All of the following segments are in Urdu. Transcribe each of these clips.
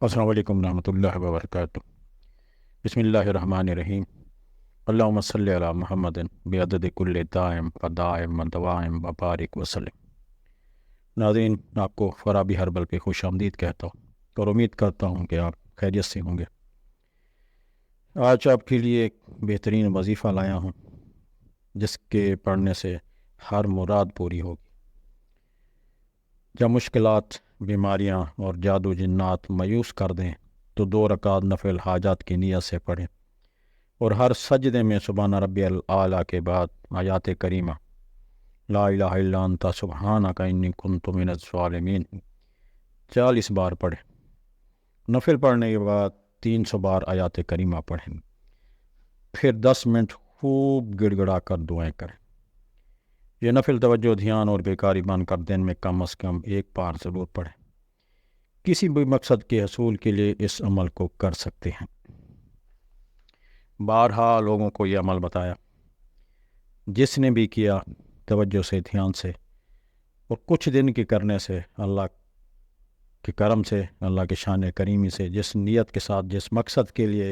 السلام علیکم ورحمۃ اللہ وبرکاتہ۔ بسم اللہ الرحمن الرحیم۔ اللہم صلی علی محمد بعدد کل دائم فدائم ودوائم وبارک وسلم۔ ناظرین، آپ کو فرابی ہربل پہ خوش آمدید کہتا ہوں اور امید کرتا ہوں کہ آپ خیریت سے ہوں گے۔ آج آپ کے لیے ایک بہترین وظیفہ لایا ہوں جس کے پڑھنے سے ہر مراد پوری ہوگی۔ جب مشکلات، بیماریاں اور جادو جنات مایوس کر دیں تو 2 رکعت نفل حاجات کی نیت سے پڑھیں، اور ہر سجدے میں سبحان ربی الاعلیٰ کے بعد آیات کریمہ لا الہ الا انت سبحانک انی کنت من الظالمین 40 بار پڑھیں۔ نفل پڑھنے کے بعد 300 بار آیات کریمہ پڑھیں، پھر 10 منٹ خوب گڑ گڑا کر دعائیں کریں۔ یہ نفل توجہ، دھیان اور بیکاری بن کر دن میں کم از کم 1 بار ضرور پڑھیں۔ کسی بھی مقصد کے حصول کے لیے اس عمل کو کر سکتے ہیں۔ بارہا لوگوں کو یہ عمل بتایا، جس نے بھی کیا توجہ سے، دھیان سے اور کچھ دن کے کرنے سے، اللہ کے کرم سے، اللہ کے شان کریمی سے، جس نیت کے ساتھ، جس مقصد کے لیے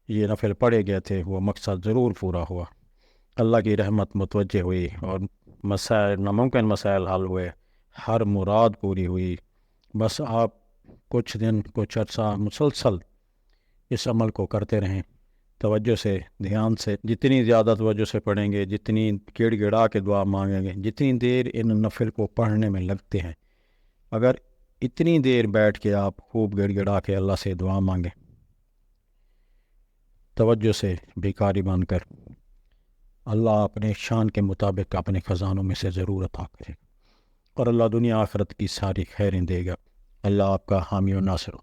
یہ نفل پڑھے گئے تھے، وہ مقصد ضرور پورا ہوا۔ اللہ کی رحمت متوجہ ہوئی اور مسائل، ناممکن مسائل حل ہوئے، ہر مراد پوری ہوئی۔ بس آپ کچھ دن، کچھ عرصہ مسلسل اس عمل کو کرتے رہیں، توجہ سے، دھیان سے۔ جتنی زیادہ توجہ سے پڑھیں گے، جتنی گڑ گڑا کے دعا مانگیں گے، جتنی دیر ان نفل کو پڑھنے میں لگتے ہیں، اگر اتنی دیر بیٹھ کے آپ خوب گڑ گڑا کے اللہ سے دعا مانگیں، توجہ سے، بیکاری بن کر، اللہ اپنے شان کے مطابق اپنے خزانوں میں سے ضرور عطا کرے اور اللہ دنیا آخرت کی ساری خیریں دے گا۔ اللہ آپ کا حامی و ناصر ہو۔